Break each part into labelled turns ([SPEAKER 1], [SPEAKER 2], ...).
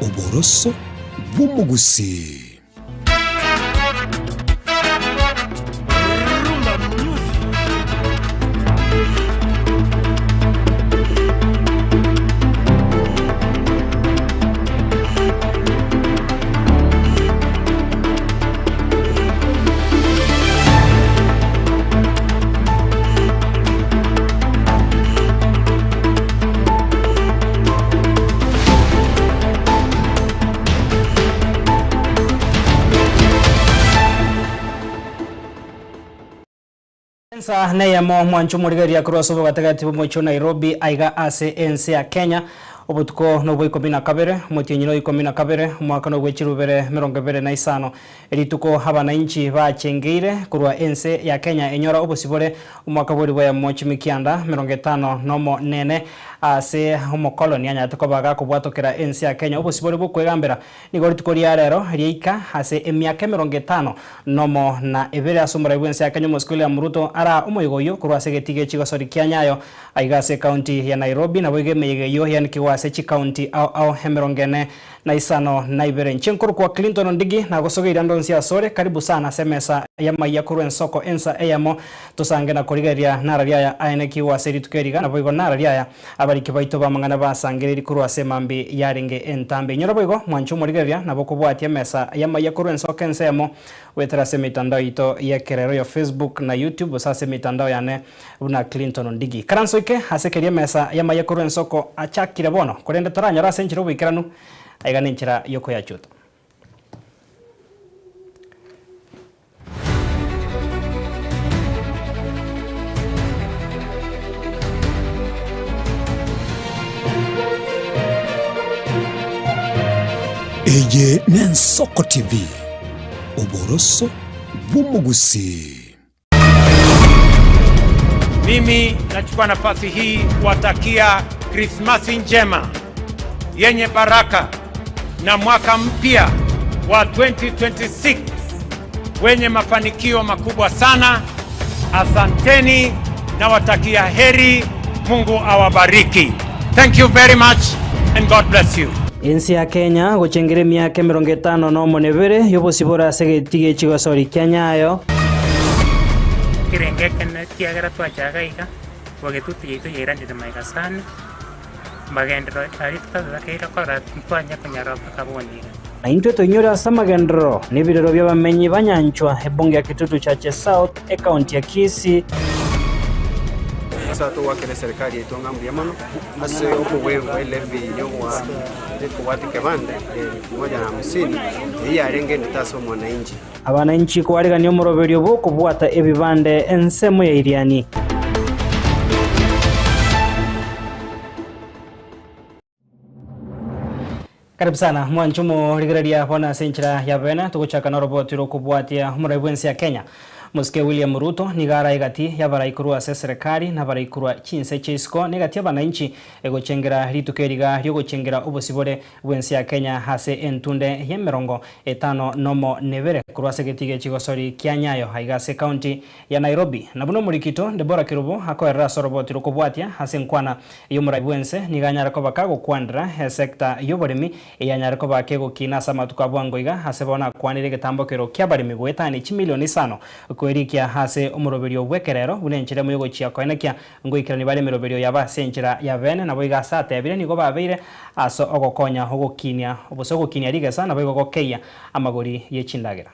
[SPEAKER 1] Oboroso bw'umugusi.
[SPEAKER 2] Ensa neyamo mwanchu murigeria kurosobo gatagati bumwecho Nairobi aiga ase ense ya Kenya obutuko no bwo 12 mutinyiro 12 mwaka no gwechirubere 25 erituko abananchi bachengeire kurwa ense ya Kenya enyora obusibore umwaka buri bwa mochimikianda 50 nomo nene ase homokoloni anyatoko baga kubwatokera ense ya Kenya obusibore bukwegambera nigo rituko ria rero riika ase emyaka 50 nomo na ebere asumura bwense ya Kenya muskuli ya Muruto ara umuyigoyo kurwa segetige chigosori kyanyayo aiga ase county ya Nairobi na bwege meyegeyo yani kiwase chi county au hemerongene na isano na ibere nchenkuru kwa Clinton Ndigi na gosogeira ndonsi asore karibu sana semesa ya maya kurwen soko ensa eyamo tusange na korigeria nararia ya aene kiwase ritukeriga na bwigo nararia ya abari kibaito bamangana basangiriri kurwa semambi yaringe entambe nyoro bwigo mwanchu morigeria na bokubwatia mesa ya maya kurwen soko ensa eyamo wetera semitandao ito ya kerero ya Facebook na YouTube sasa mitandao yane una Clinton Ndigi karansoike hasekeria mesa ya maya kurwen soko achakire bono kurende toranya rase nchiro bwikiranu aigana nchira yoko ya chuto
[SPEAKER 1] Eye Nensoko TV Oboroso bw'umugusi.
[SPEAKER 3] Mimi nachukua nafasi hii kuwatakia Krismasi njema yenye baraka na mwaka mpya wa 2026 wenye mafanikio makubwa sana. Asanteni na watakia heri, Mungu awabariki. Thank you very much and God bless you.
[SPEAKER 2] Ensi ya Kenya gochengere myaka 50 no monebere yobosibora segetige chigosori kyanyayo
[SPEAKER 4] kirengekene kiagera twachagaiga wagetuti yito yerande maigasani magendro arifta zakeira kora twanya kunyara pakaboniga
[SPEAKER 2] Aintwe tonyora samagendro nibirero by'abamenyi banyanchwa ebonge ya kitutu cha South e county ya Kisii.
[SPEAKER 5] Sasa tuwakile serikali yetu ngambu ya mano ase oku wewe levi nyongwa kuwati kebande 150 iyi arenge nditaso mwananchi
[SPEAKER 2] abananchi kwariga niyo muroberio bo kubwata ebibande ensemo ya iriani. Karibu sana mwanchumo rigereria bona senchira ya bena tuguchaka na roboti ro kubwatia murabwensi ya Kenya. Muske William Ruto nigara igati yabaraikuru ase serikali na baraikurwa chinse chisco negati abananchi egochengera ritukeriga ryogochengera obosibore bwensi ya Kenya hase entunde ye 50 nomo nevere kurwa segetige chigosori kyanyayo haigase county ya Nairobi na buno murikito Debora Kirubo akoerra soroboti rokobwatia hase nkwana yomura bwense niganyara ko bakago kwandra sector yoboremi yanyara ko bakego kinasa matuka bwangoiga hase bona kwanire getambokero kyabaremi gwetani 5 milioni 5 kwerikia hase umuroberio bwekerero bunenchire muyogo chia koenekia ngoikirani bale miroberio yaba senchira ya vene na boiga sate abire nigo babeire aso ogokonya ogokinia obosogokinia rigesa na boigo gokeya amagori yechindagera.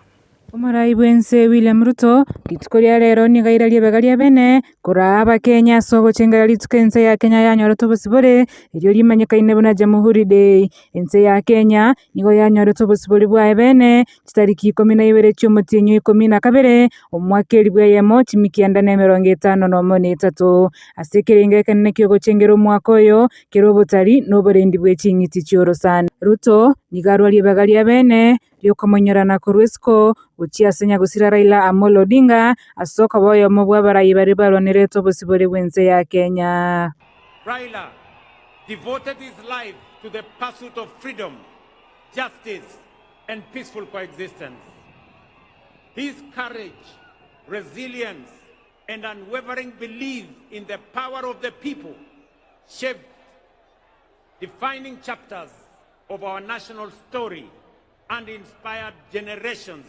[SPEAKER 6] Omarai bwense William Ruto gitukoria rero ni gairarie begaria bene kuraba Kenya sogo chengera litukense ya Kenya yanyoro tobosibore iryo limanyikaine buna Jamhuri Day ense ya Kenya nigo yanyoro tobosibore bwa bene tariki 12 cy'umutinyo 12 omwaka eribwa yemo chimikianda na 53 asekerenge kanne kyo gochengera omwaka oyo kirobotari noborendi bwe chinyiti cyorosan Ruto nigarwarie begaria bene lyokomonyerana kurwesko uchiasenya gusira Raila Amolo Odinga asoka boyo mobwa barayi bari baronere tobosibore bwense ya Kenya.
[SPEAKER 3] Raila devoted his life to the pursuit of freedom, justice and peaceful coexistence. His courage, resilience and unwavering belief in the power of the people shaped defining chapters of our national story and inspired generations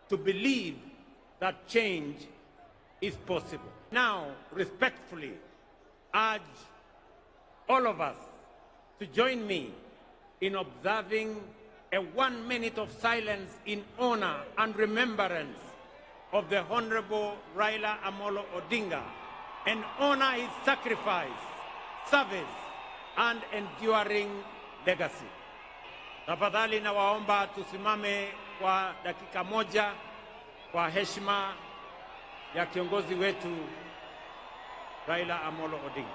[SPEAKER 3] to believe that change is possible. Now, respectfully, urge all of us to join me in observing a 1 minute of silence in honor and remembrance of the Honorable Raila Amolo Odinga and honor his sacrifice, service, and enduring legacy. Tafadhali na waomba tusimame kwa dakika moja kwa heshima ya kiongozi wetu Raila Amolo Odinga.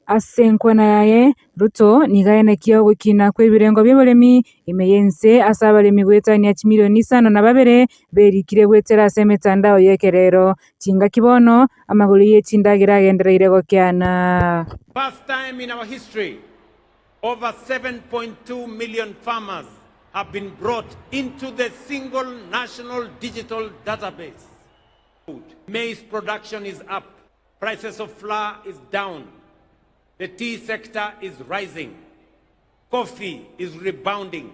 [SPEAKER 6] Asenkwana yaye Ruto nigaenekia gukina kwe birengo by'abaremi imeyense asa abaremi gwetania milioni 5 berikire gwetera ase emitandao yekerero tinga kibono amaguru y'ekindagira agendereire gokiana.
[SPEAKER 3] First time in our history, over 7.2 million farmers have been brought into the single national digital database. Maize production is up, prices of flour is down, the tea sector is rising, coffee is rebounding,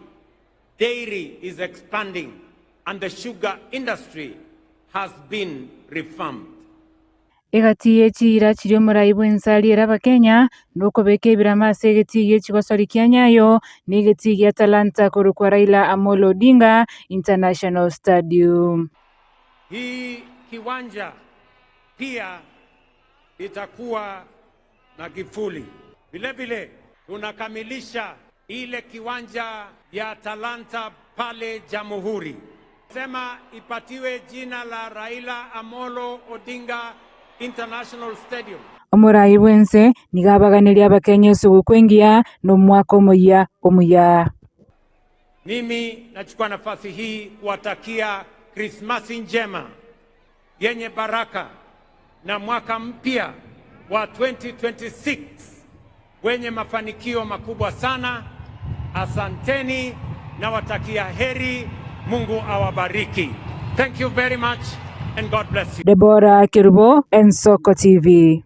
[SPEAKER 3] dairy is expanding, and the sugar industry has been reformed.
[SPEAKER 6] Egatiye chira chirio muraibu ensali era Bakenya nuko beke birama segetiye chigosori kianyayo negetiye Talanta kurukwa Raila Amolo Odinga International Stadium.
[SPEAKER 3] Hii kiwanja pia itakuwa na kivuli. Vile vile tunakamilisha ile kiwanja ya Talanta pale Jamhuri. Sema ipatiwe jina la Raila Amolo Odinga International Stadium.
[SPEAKER 6] Omurai bwense nigabaganiria Abakenya usugu kwengia no mwaka omuya.
[SPEAKER 3] Mimi nachukua nafasi hii kuwatakia Krismasi njema yenye baraka na mwaka mpya wa 2026 wenye mafanikio makubwa sana. Asanteni na watakia heri. Mungu awabariki. Thank you very much and God bless you.
[SPEAKER 6] Deborah Kirubo, Ensoko TV.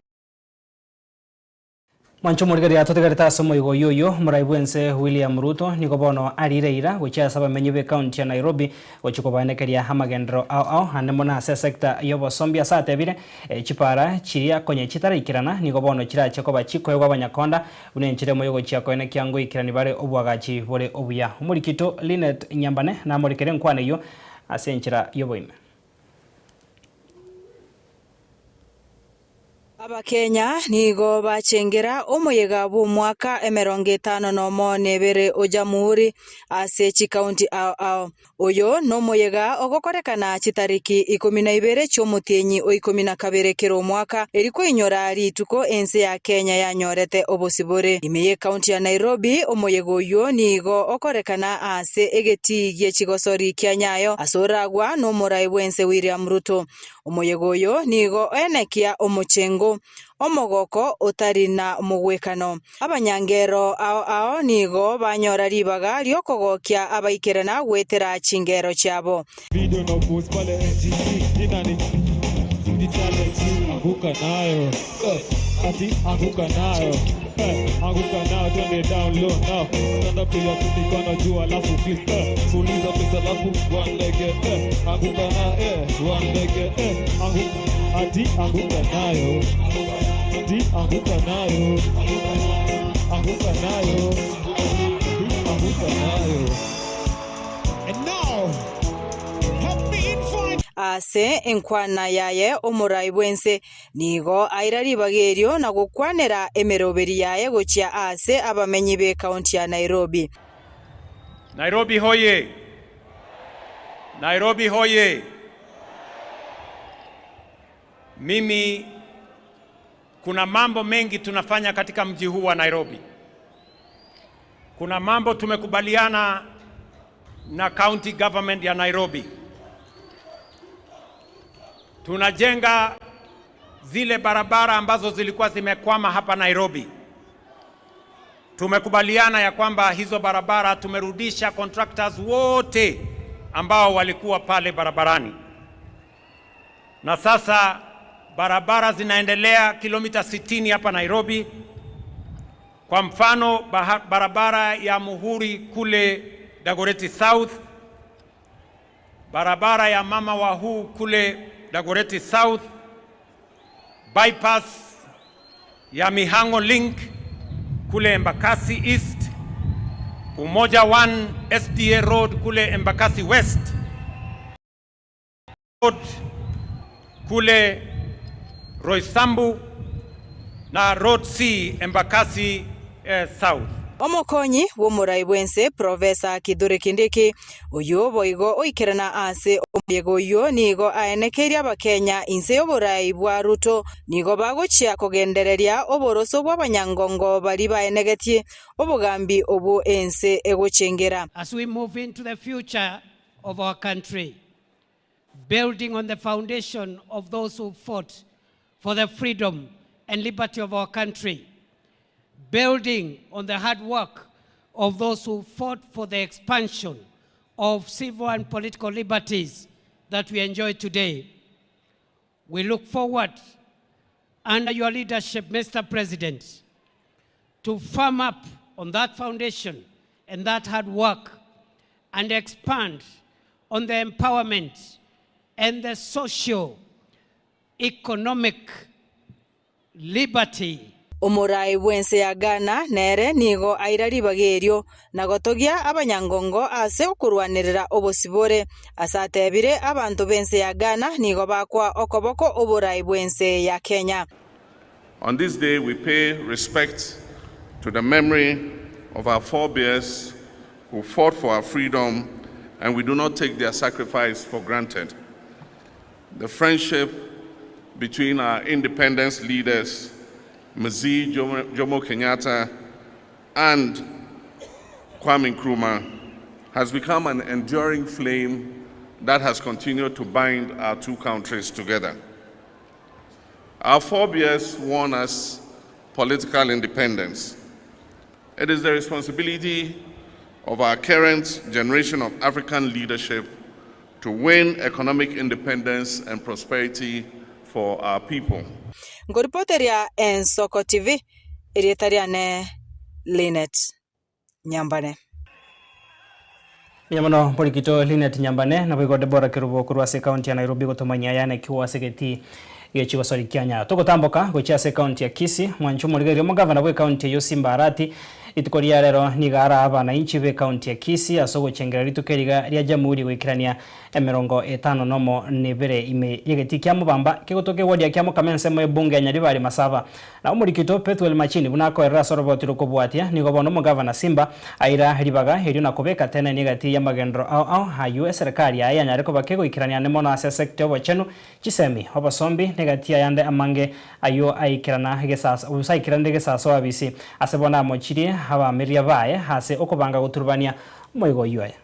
[SPEAKER 2] Mwancho murigari atotegarita somo igo yoyo muraibwense William Ruto nikobono arireira gocha saba menyibe county ya Nairobi gochikobanekeria hamagendro ao hanemona se sector yobo sombia satebire chipara chiria konye chitarikirana nikobono chira chekoba chiko yego abanyakonda unenchire moyo chiako ene kyango ikirani bare obwagachi bore obuya umurikito Linet Nyambane na murikere nkwane yo asenchira yoboime.
[SPEAKER 7] Abakenya nigo bachengera omuyega bw'omwaka 52 o Jamhuri ase chikaunti ao oyo n'omuyega ogokorekana chitariki 12 cy'omutienyi o 12 kiro omwaka eriko inyora rituko ense ya Kenya yanyorete obosibore imeye kaunti ya Nairobi omuyega oyo nigo okorekana ase egeti y'ekigosori kya Nyayo asoragwa n'omurai bwense William Ruto. Omuyega oyo nigo enekia omuchengo omogoko utarina mugwekano abanyangero ao nigo banyora ribaga ryokogokia abaikerana gwetera chingero cyabo.
[SPEAKER 8] Video no post pale NTC inani anguka nayo ati anguka nayo turn it down low now stand up to your feet mikono juu alafu flip fuliza pesa alafu one leg anguka nayo one leg ati anguka nayo anguka nayo anguka nayo and now help me find
[SPEAKER 7] ase enkwana yaye omurai bwense nigo airari bagerio na gukwanera emeroberi yaye gochia ase abamenyi be county ya Nairobi.
[SPEAKER 3] Nairobi hoye! Nairobi hoye! Mimi kuna mambo mengi tunafanya katika mji huu wa Nairobi. Kuna mambo tumekubaliana na county government ya Nairobi. Tunajenga zile barabara ambazo zilikuwa zimekwama hapa Nairobi. Tumekubaliana ya kwamba hizo barabara tumerudisha contractors wote ambao walikuwa pale barabarani. Na sasa barabara zinaendelea kilomita 60 hapa Nairobi. Kwa mfano barabara ya Muhuri kule Dagoretti South, barabara ya Mama Wahu kule Dagoretti South, bypass ya Mihango Link kule Embakasi East, Umoja 1 SDA Road kule Embakasi West, road kule Roysambu na Road C Embakasi South.
[SPEAKER 7] Omokonyi w'omurai bwense Professor Kithure Kindiki uyu boigo oikerana ase omuyego uyu nigo aenekeria abakenya inse y'oburai bwa Ruto nigo bagochia kugendereria oboroso bw'abanyangongo bari baenegetie obugambi obu ense egochengera.
[SPEAKER 9] As we move into the future of our country, building on the foundation of those who fought for the freedom and liberty of our country, building on the hard work of those who fought for the expansion of civil and political liberties that we enjoy today. We look forward, under your leadership, Mr. President, to firm up on that foundation and that hard work and expand on the empowerment and the socio-economic liberty.
[SPEAKER 7] Omurai bwense ya Ghana nere nigo airaribagerio na gotogia abanyangongo ase okurwanirira obosibore asatebire abantu bense ya Ghana nigo bakwa okoboko oburai bwense ya Kenya.
[SPEAKER 10] On this day we pay respect to the memory of our forebears who fought for our freedom, and we do not take their sacrifice for granted. The friendship between our independence leaders, Mzee Jomo Kenyatta and Kwame Nkrumah, has become an enduring flame that has continued to bind our two countries together. Our forebears won us political independence. It is the responsibility of our current generation of African leadership to win economic independence and prosperity for our people.
[SPEAKER 7] Ngoripoteria Ensoko TV, irietariane Linet Nyambane.
[SPEAKER 2] Nyamano polikito Linet Nyambane na bwigo Debora Kirubo kurwase county ya Nairobi gotomanya yana kiwa segeti yechiwa sori Kenya. Toko tamboka gochase county ya Kisii mwanchumo ligeri omugavana bwe county ya Simba Arati itukoria rero nigara abana inchi be county ya Kisii asogo chengera ritukeriga rya jamhuri gwikirania 50 nebere ime yegeti kya mubamba kigotoke wodi ya kya mukamense mu bunge ya Nyaribari Masaba na umurikito Petwel Machini bunako era sorobotiro kobwatia nigo bono mugavana Simba aira ribaga heri na kubeka tena nigati ya magendro au ha US serikali ya Nyariko bakego ikirania nemo na sector bochenu chisemi obasombi negati yande amange ayo aikirana gesasa usaikirande gesasa wabisi asebona mochiri haba meria bae hase okobanga guturbania moigo yoye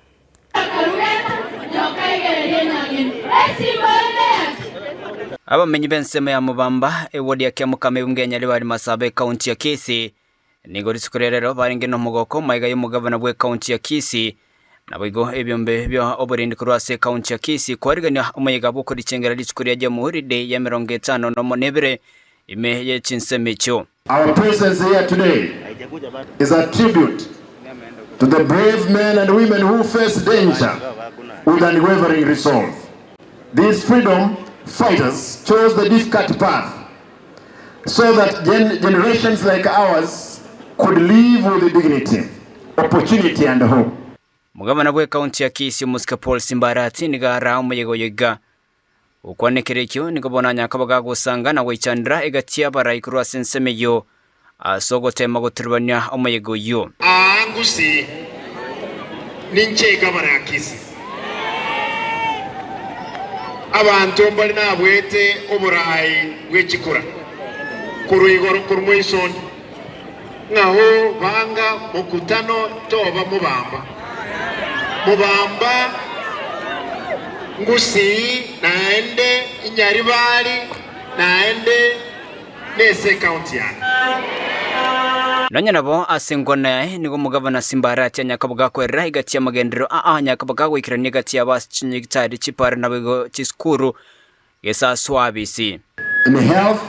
[SPEAKER 11] abamenyi bensema ya mubamba ewodi ya Kyamukame bunge Nyaribari Masaba county ya Kisii nigo risukurerero baringe no mugoko maiga y'umugavana bwe county ya Kisii nabigo ebyombe byo oborindi kurwase county ya Kisii kwariganya umuyiga bwo kuri cengera risukuria jamhuri de ya 50 ime ye chinsemecho.
[SPEAKER 12] Our presence here today is a tribute to the brave men and women who face danger with unwavering resolve. These freedom fighters chose the difficult path so that generations like ours could live with dignity, opportunity and hope.
[SPEAKER 11] Mugavana bwe county ya Kisii Musika Paul Simba Arati nigara umuyego yiga ukwanekerekyo nikobona nyakabaga gusanga na wichandra egatia barai kurwa sensemeyo asogotema guturbanya umuyego yo
[SPEAKER 12] angusi ninche gavana ya Kisii abantu mbali nabwete oburai bwekikura kuruyigoro kurumwisoni naho banga mukutano toba mubamba ngusi naende Nyaribari naende nese county yana
[SPEAKER 11] nanya nabo asengona nigo mugavana Simba Arati nyakabuga kwerera igati ya magendero nyakabuga gwikirania gati ya baschinyitari chipara nabego chiskuru yesa swabisi.
[SPEAKER 12] In health,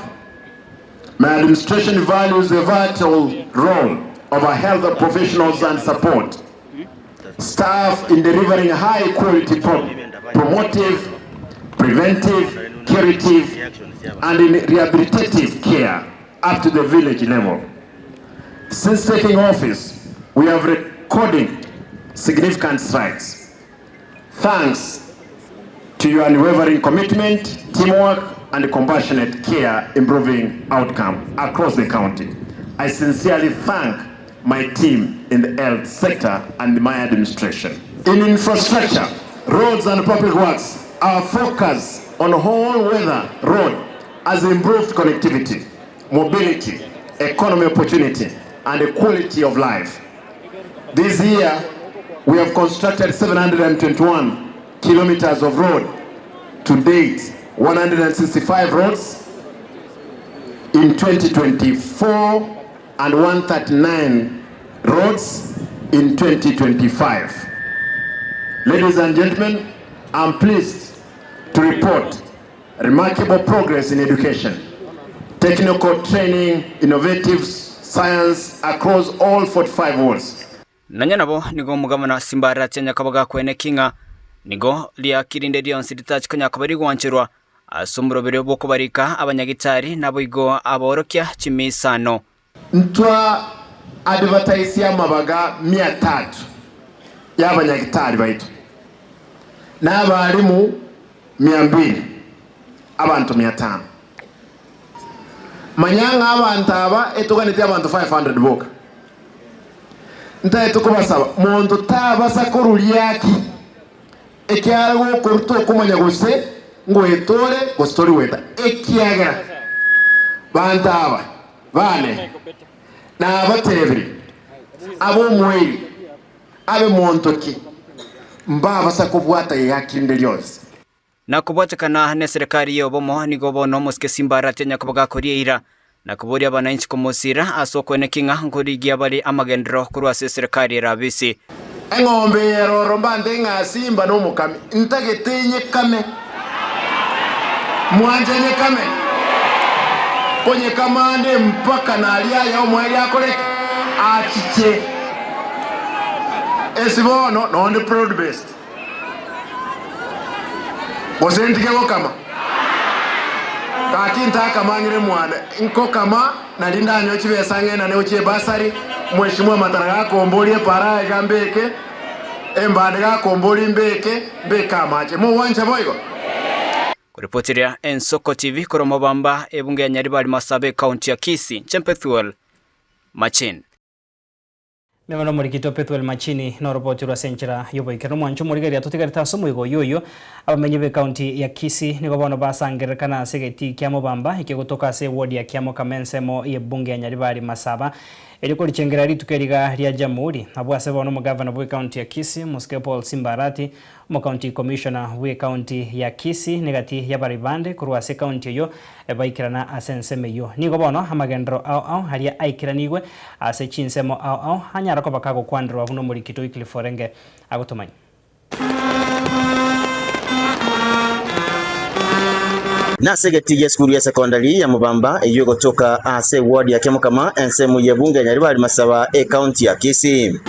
[SPEAKER 12] my administration values a vital role of our health professionals and support, staff in delivering high quality promotive, preventive, curative, and in rehabilitative care up to the village level. Since taking office, we have recorded significant strides. Thanks to your unwavering commitment, teamwork, and compassionate care improving outcome across the county. I sincerely thank my team in the health sector and my administration. In infrastructure, roads and public works, our focus on all-weather road has improved connectivity, mobility, economy opportunity, and the quality of life. This year, we have constructed 721 kilometers of road. To date, 165 roads in 2024 and 139 roads in 2025. Ladies and gentlemen, I'm pleased to report remarkable progress in education, technical training, innovative science across all 45 wards.
[SPEAKER 11] Nanya nabo nigo mugabana Simbarati Nyakabaga kwene kinga nigo lia kirinde Dionsi Detach Kanyakabari wanchirwa asumurobere bwo kubarika abanyagitari nabo igo aborokia chimisano.
[SPEAKER 12] Ntwa advertise ya mabaga 300 y'abanyagitari baitu n'abarimu 200 abantu 500 manyanga abantu aba etuganite abantu 500 boka ntaye tukubasaba muntu tabasa kurulyaki ekyarago kuruto kumanya gose ngo etore gostori weta ekyaga bantu aba bane na abatebiri abo mwiri abe montoki mbaba sakubwata yakinde lyose
[SPEAKER 11] na kubwatakana ne serikali yobomo nigo bono muske Simbarati Nyakabaga kuriira na kuburi abananchi kumusira asokone kinga ngurigia bali amagendro kurwase serikali rabisi
[SPEAKER 12] engombe yeroro mbande ngasimba no mukami ntagetenye kame mwanjenye kame konye kamande mpaka na alia ya omweli akole achiche esibono no on proud best Bosentike kama kakinta kama ngire mwana inko kama nalinda nyo chibesange na ne uche basari mweshimwa matara yako ombolie para gambeke embande yako omboli mbeke beka mache mu wanje boygo
[SPEAKER 11] kuripotiria Ensoko TV koromobamba ebunge ya Nyaribari Masabe County ya Kisii Chempethuel Machin
[SPEAKER 2] Memano murikito Pethuel Machini no roboti rwa senchira yoboikero mwancho murigari atutigarita somo igo yoyo abamenye be county ya Kisii nigo bono basangerekana segeti kyamo bamba ikigutoka se ward ya kyamo kamensemo yebunge ya Nyaribari Masaba eliko lichengera litukeriga lya jamhuri abwase bono mu governor bwe county ya Kisii Muske Paul Simbarati mu county commissioner bwe county ya Kisii negati ya baribande kurwase county yo baikirana asenseme yo nigo bono amagendro au halia aikiranigwe ase chinsemo au hanyara ko bakago kwandro abuno muri kito ikiliforenge agotomanya
[SPEAKER 13] Nasegeti ya skulu ya sekondari ya Mubamba iyo gotoka ase ward ya Kemukama ensemu yebunge Nyaribari Masaba county ya Kisii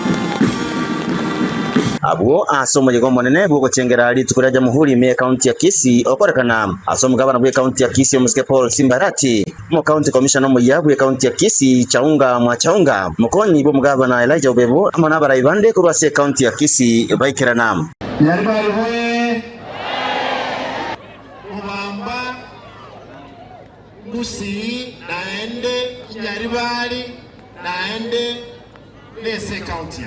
[SPEAKER 13] abo asomo yegomo nene bwo gochengera litukura jamhuri me county ya Kisii okorekana asomo gabana bwe county ya Kisii Muske Paul Simbarati mo county commissioner mo yabwe county ya Kisii Chaunga Mwachaunga mukoni bo mugabana Elijah Obebo amana barayibande kurwase county ya Kisii baikirana
[SPEAKER 12] Nyaribari we Mubamba Musi naende Nyaribari naende Nese county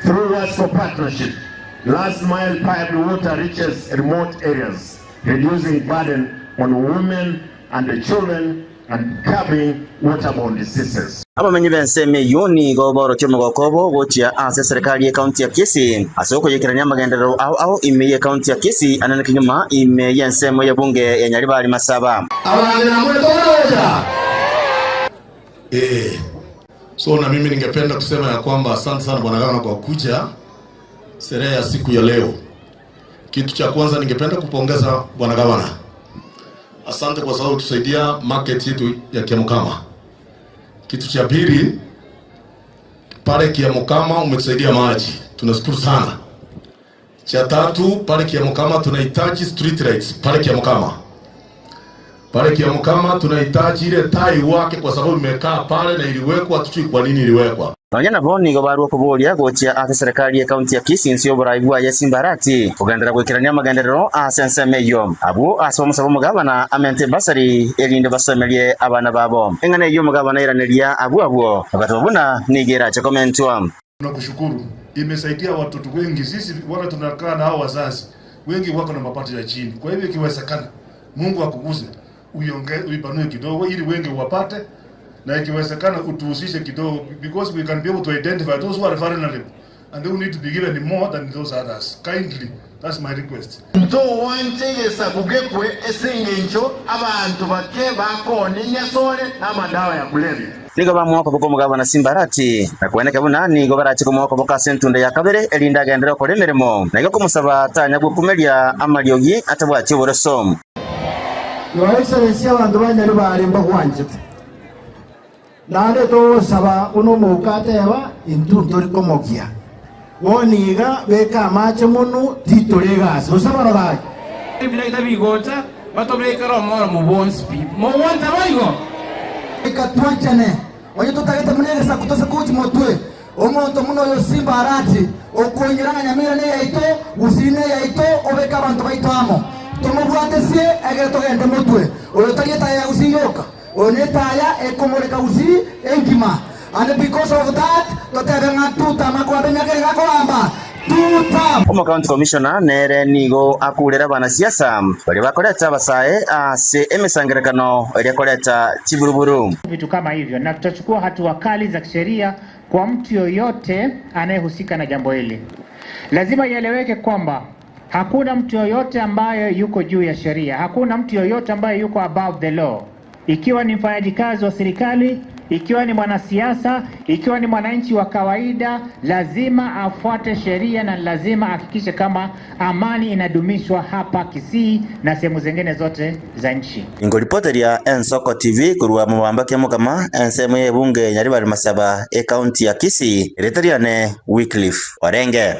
[SPEAKER 12] through words for partnership, last mile piped water reaches remote areas, reducing burden on women and the children and curbing waterborne diseases.
[SPEAKER 13] Abamenye benseme yoni goboro kyo mugokobo gotia ase serikali ya county ya Kisii asoko yekiranya magendero au ime county ya Kisii anana kinyuma ime yensemo ya bunge ya Nyaribari Masaba
[SPEAKER 12] abana mwetoroja
[SPEAKER 14] So na mimi ningependa kusema ya kwamba asante sana bwana gavana kwa kuja sherehe ya siku ya leo. Kitu cha kwanza ningependa kupongeza bwana gavana. Asante kwa sababu tusaidia market yetu ya Kemukama. Kitu cha pili, pale Kiamukama umetusaidia maji, tunashukuru sana. Cha tatu, pale Kiamukama tunahitaji street lights pale Kiamukama. Pale Kiamukama tunahitaji ile tai wake kwa sababu imekaa pale na iliwekwa, hatujui kwa nini iliwekwa.
[SPEAKER 13] Nonyana boni go baruo kubulia gochia ate serikali ya kaunti ya Kisii nsio buraibwa ya Simbarati kugendera gwikirania magenderero asensemeyo abo asoma musabo mugabana amente basari elinde basemelie abana babo engane yo mugabana iraneria abo agatobuna nigera cha commentwa.
[SPEAKER 15] Tunakushukuru, imesaidia watoto wengi. Sisi wale tunakaa na hao wazazi wengi wako na mapato ya chini, kwa hivyo ikiwezekana Mungu akuguze uipanue kidogo ili wengi wapate, na ikiwezekana utuhusishe kidogo, because we can be able to identify those who are vulnerable and they will need to be given more than those others. Kindly, that's my request.
[SPEAKER 12] Nto wantegesa kugekwe esengencho abantu bake bakone nyasole n'amadawa ya kulevya.
[SPEAKER 13] Nigo bamwoko boko mugabana Simbarati na kueneka bunani go barachi kumwoko boka sentunda ya kabere elinda gendera ko remeremo na go kumusaba tanya gukumelia amalyogi atabwachi borosom.
[SPEAKER 16] Your Excellency abantu banyari barimba kwanje nare to saba uno mukate yaba intuntori komokia woniga beka mache munu titorega so saba rabai
[SPEAKER 17] bila itabigota batobeka romoro mu bonspi mo wanta baigo
[SPEAKER 16] ikatwanchane onye tutageta munere sakutose kuti motwe omonto muno yo Simbarati okonyeranga nyamira ne yaito usine yaito obeka abantu baito amo tomubwatesie egeto gende motwe oyotageta ya usiyoka onetaya ekomoreka usi engima and because of that totebenga tuta makwabenya kerega kolamba tuta
[SPEAKER 13] Omo County Commissioner nere nigo akulera bana siasa bali bakoleta basae ase emesangerekano eliakoleta chiburuburu
[SPEAKER 18] vitu kama hivyo, na tutachukua hatua kali za kisheria kwa mtu yoyote anayehusika na jambo hili. Lazima ieleweke kwamba hakuna mtu yoyote ambaye yuko juu ya sheria, hakuna mtu yoyote ambaye yuko above the law. Ikiwa ni mfanyakazi wa serikali, ikiwa ni mwanasiasa, ikiwa ni mwananchi wa kawaida, lazima afuate sheria na lazima hakikishe kama amani inadumishwa hapa Kisii na sehemu zingine zote za nchi.
[SPEAKER 13] Ingolipoteria Ensoko TV kurwa mubamba kemo kama ensemo ye bunge nyari bari masaba county ya Kisii retariane Wycliffe Orenge.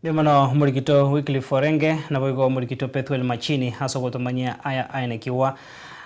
[SPEAKER 2] Bimano murikito Wycliffe Orenge na boigo murikito Pethuel Machini haso gotomanyia aya ainekiwa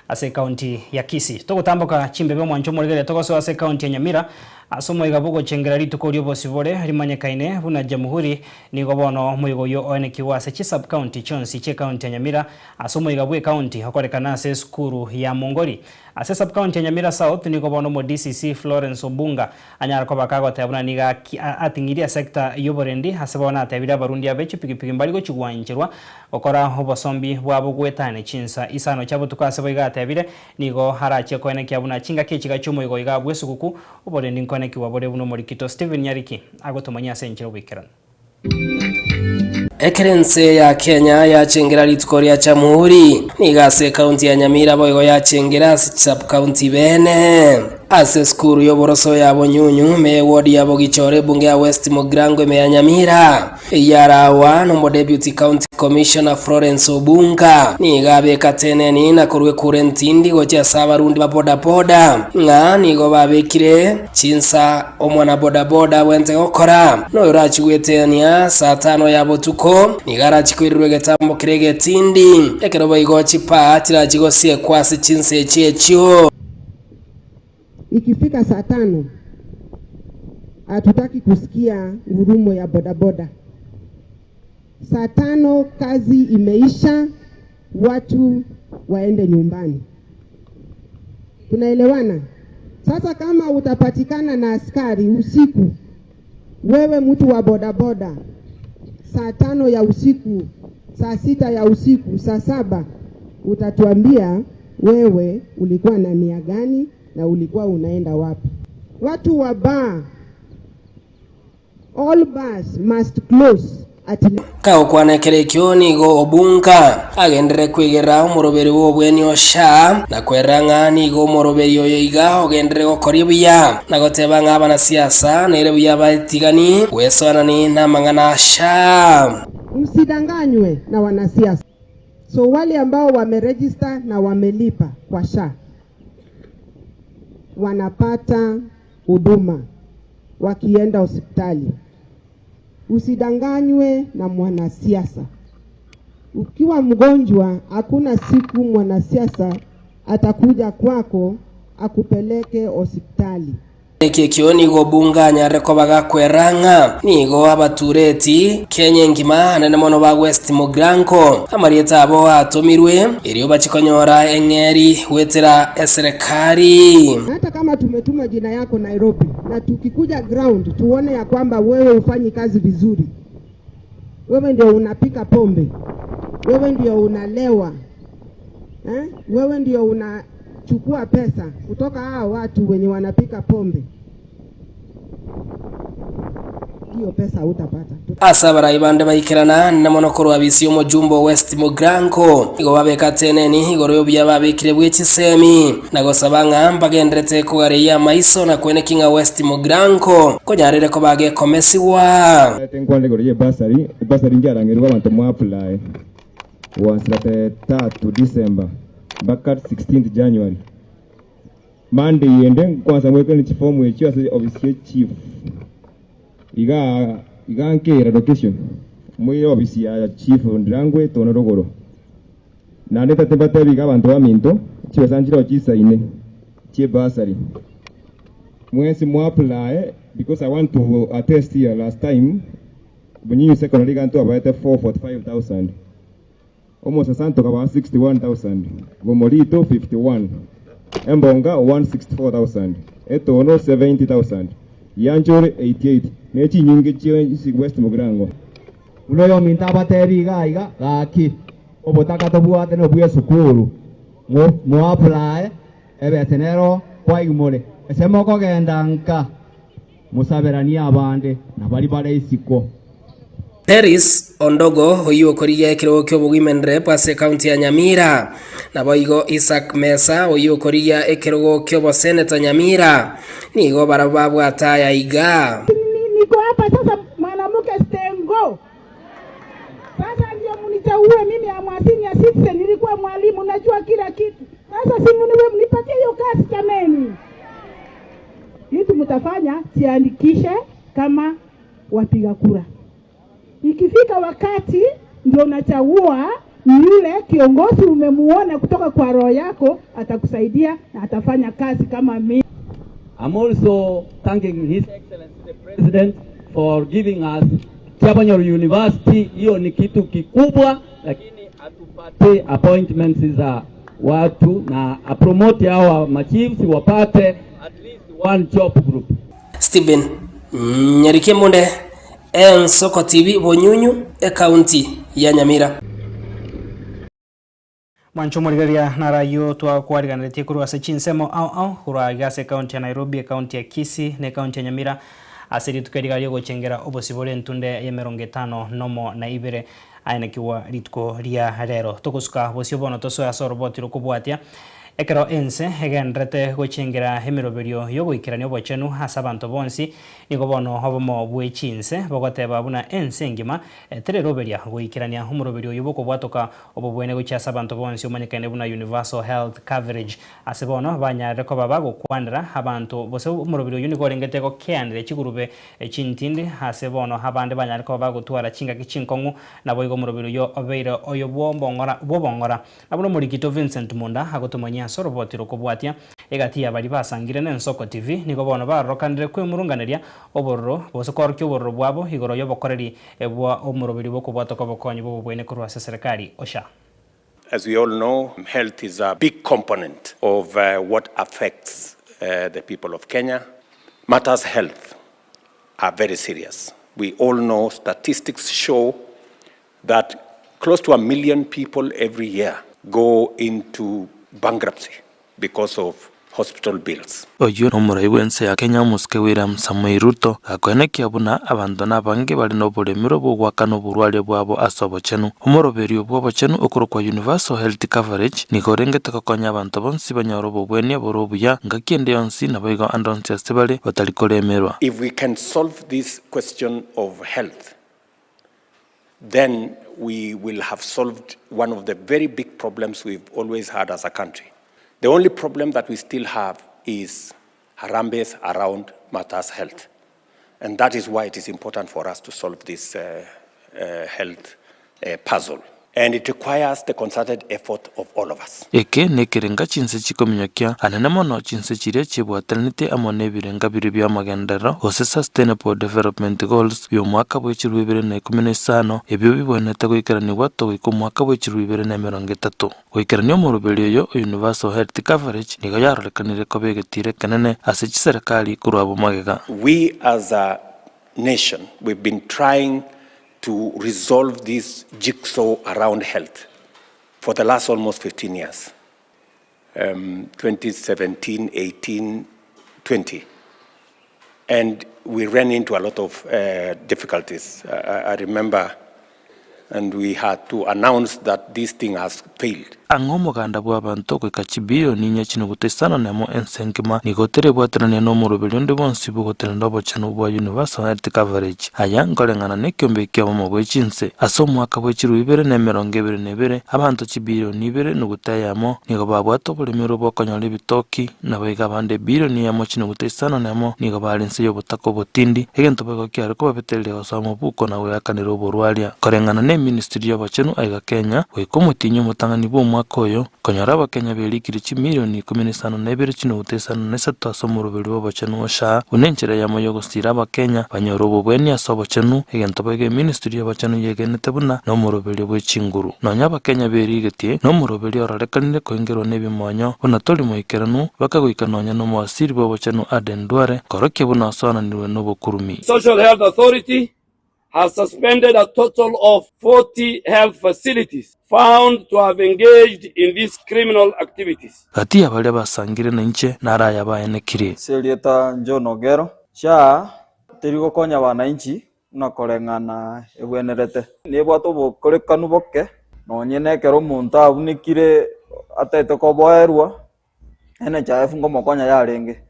[SPEAKER 2] ase county ya Kisii. Togotamboka chimbebe mwancho murigere togoso ase county ya Nyamira asomo igabugo chengera ritukorio bosibore rimanyekaine buna Jamhuri nigo bono muigo yo onekiwa ase chi sub county chonsi che county ya Nyamira asomo igabwe county hakorekana ase skuru ya Mongori ase sub county ya Nyamira South nigo bono mo DCC Florence Obunga anyara ko bakago tabuna niga atingiria sector yoborendi ase bona atabira barundi abechi pikipiki mbali go chigwanchirwa okora obosombi bwabo gwetane chinsa isano chabo tukase boiga atabire nigo harache koenekia buna chinga kechiga chumo igo iga bwesukuku oborendi nkoneki wabore buno morikito Steven Nyariki agotomanya senchero wikiran.
[SPEAKER 19] Ekerense ya Kenya ya chengera litukoria Jamhuri nigase county ya Nyamira boigo ya chengera sub county bene ase skuru yoboroso ya Bonyunyu me ward ya Bogichore bunge ya West Mogrango me ya Nyamira yarawa no deputy county commissioner Florence Obunga nigabe kateneni na kurwe kurentindi gocha sabarundi baboda boda nga nigo babekire chinsa omwana boda boda wenze okora no yorachigwetenia saa 5 ya botuko nigara chikwirirwe getambo kirege tindi ekero boigo chipa atira chigosie kwase chinse chechio.
[SPEAKER 20] Ikifika saa 5 hatutaki kusikia ngurumo ya bodaboda. Saa 5 kazi imeisha, watu waende nyumbani. Tunaelewana? Sasa kama utapatikana na askari usiku, wewe mtu wa bodaboda, saa 5 ya usiku, saa 6 ya usiku, saa 7, utatuambia wewe ulikuwa na nia gani na ulikuwa unaenda wapi. Watu wa bar, all bars must close at
[SPEAKER 19] kao kwanekere kioni go Obunga agendere kwigera umuroberi wo bweni osha na kweranga ni go umuroberi yo iga ogendere gukora buya na goteba ngabana siasa nere buya batigani wesona ni namangana sha.
[SPEAKER 20] Msidanganywe na wanasiasa. So wale ambao wameregister na wamelipa kwa SHA, wanapata huduma wakienda hospitali. Usidanganywe na mwanasiasa. Ukiwa mgonjwa, hakuna siku mwanasiasa atakuja kwako akupeleke hospitali.
[SPEAKER 19] Kekyo nigo bunganya reko bagakweranga nigo abatureti Kenya ngima na mono ba West Mogranko amarieta abo atomirwe iriyo bachikonyora engeri wetera serikali.
[SPEAKER 20] Hata kama tumetuma jina yako Nairobi na tukikuja ground tuone ya kwamba wewe ufanyi kazi vizuri, wewe ndio unapika pombe, wewe ndio unalewa, wewe ndio unachukua pesa kutoka hao watu wenye wanapika pombe, hiyo pesa utapata.
[SPEAKER 19] Asabara ibande baikirana na monokoro abisi yo Jumbo West Mogranko igo babeka teneni igoro yo byababikire bw'ekisemi nagosabanga mbagendrete ko gareya maiso na kwene kinga West Mogranko ko nyarire ko bage komesiwa
[SPEAKER 21] tenkwande goro ye basari njarangirwa abantu mu apply was the 3 December mpaka 16th January Monday yende kwanza mweke ni chifomu yechi ase office chief iga nkera location mwe office ya chief Ndirangwe Tonorogoro na ndeta tebate biga abantu baminto chiwe sanjiro chisaine chie basari mwesi mu apply because I want to attest here last time bunyi secondary ganto abaite 445,000 almost santo kaba 61,000 Bomorito 51 Embonga 164,000 Etono 70,000 Yanjore 88 mechi nyingi chi West Mogrango
[SPEAKER 22] uno yo minta bateri iga gaki obotaka tobuate no buya sukuru mo apply ebe tenero kwa igmore esemo ko genda nka musaberania abande na bali bare isiko
[SPEAKER 19] Paris Ondogo hoyo koriya ekiro kyo bugimendre pase county ya Nyamira na boigo Isaac Mesa hoyo koriya ekiro kyo bo senator Nyamira nigo barababwata ya iga
[SPEAKER 23] niko hapa sasa mwanamke Stengo sasa ndio mniteue mimi amwasini ya citizen nilikuwa mwalimu najua kila kitu sasa si mniwe mnipatie hiyo kazi jameni hitu mtafanya siandikishe kama wapiga kura. Ikifika wakati ndio unachagua yule kiongozi umemuona kutoka kwa roho yako atakusaidia na atafanya kazi kama mimi.
[SPEAKER 24] I'm also thanking His Excellency the President for giving us Kiabanyoro University. Hiyo ni kitu kikubwa lakini atupate appointments za watu na promote hao machiefs wapate at least one job group.
[SPEAKER 19] Stephen Nyarike Monde Soko TV Bonyunyu county ya Nyamira.
[SPEAKER 2] Mancho morigaria narayo twa kwariganirite kuru ase chinsemo au kura gase county ya Nairobi county ya Kisii ne county ya Nyamira asiri tukerigario gochengera obosibore ntunde ya 50 nomo na ibere ainakiwa ritko ria rero tokusuka bosio bono toso ya sorobotiro kubwatia ekero ense egendrete gochengera emiroberio yo goikirania obochenu hasa abantu bonsi nigo bono obomo bwechinse bogoteba buna ense ngima tereroberia goikirania omuroberio yo bokobwatoka obobwene gochasa abantu bonsi omanyekane buna universal health coverage ase bono banyarire ko baba gokwandira abantu bose omuroberio yo nigo rengete go keandire chigurube chintindi hase bono abande banyarire ko baba gotwara chinga kichinkongu nabo igo omuroberio yo obeire oyo bobongora nabo murikito Vincent Munda agotomanya sorobotiro kubwatia egatia bali basangire n'Ensoko TV nigo bono barokandire kwemurunganeria oborro bosokorkyo oborro bwabo igoro yo bokoreri ebwa omurobiri bokubwata ko bokonyi bobwene kurwa serikali OSHA.
[SPEAKER 25] As we all know, health is a big component of what affects the people of Kenya. Matters health are very serious. We all know statistics show that close to 1 million people every year go into bankruptcy because of hospital bills.
[SPEAKER 26] Oyo nomuraibu ense ya Kenya muske William Samoei Ruto akwene kiabuna abantu nabange bali no bulemiro bugwaka no burwale bwabo asobochenu omoroberio bwobochenu okoro kwa universal health coverage nikorengete kokonya abantu bonsi banyoro bobwenia borobuya ngakiende yonsi naboigo andonse sibale batalikolemerwa.
[SPEAKER 25] If we can solve this question of health, then we will have solved one of the very big problems we've always had as a country. The only problem that we still have is harambes around matters health. And that is why it is important for us to solve this health puzzle. And it requires the concerted effort of all of us.
[SPEAKER 26] Eke nekirenga chinse chikominyokia anene mono chinse chiria chibwatelanite amone birenga biri bya magendero ose Sustainable Development Goals byo mwaka bw'ekiru 2015 ebyo bibonete goikaraniwa to mwaka bw'ekiru 2030 goikarania mu rubelio yo Universal Health Coverage nigo yarolekanire ko begetire kanene ase chiserikali kurwabo magega.
[SPEAKER 25] We as a nation, we've been trying to resolve this jigsaw around health for the last almost 15 years, 2017, 18, 20. And we ran into a lot of difficulties. I remember, and we had to announce that this thing has failed.
[SPEAKER 26] Angomo ganda bwa bantu kwekachibio ninya chino gutesana nemo ensenkima nigotere bwaterania no mu rubelionde bonsi bugotera ndobo chano bwa Universal Health Coverage aya ngorengana nekyombe kyabo mu bwechinse aso mwaka bw'ekiru 2022 abantu chibirioni 2 nugutayamo nigo babwato bulimiro bwakonyora ibitoki nabaiga bande bilioni yamo chino gutesana nemo nigo balense yo butako butindi egento bego kyaro ko babeterere osamo buko nawe yakaniro borwalia korengana ne ministry y'abachenu aiga Kenya wekomutinyo mutangani bo koyo konyora abakenya belikire milioni 15 chino utesana nesatu asomuro belibo bachenu osha unenchera ya moyo gusira abakenya banyorobo bweni asobo chenu egento bege ministry y'abachenu yegenete buna no murobeli bw'echinguru nonya abakenya berigetie no murobeli oralekanire koingero nebimonyo buna toli moikeranu bakagoikanonya no mwasiri bo bachenu Aden Duare koroke buna asonanirwe no bukurumi.
[SPEAKER 1] Social Health Authority has suspended a total of 40 health facilities found to have engaged in these criminal activities.
[SPEAKER 26] Gati abale basangire na nche nara yabayenekire.
[SPEAKER 3] Selieta Njonogero sha terigo konya wananchi nakorengana ebwenerete nebwato bokorekanu boke nonyenekero muntu abunikire atete koboerwa ene cha efungo mokonya yarenge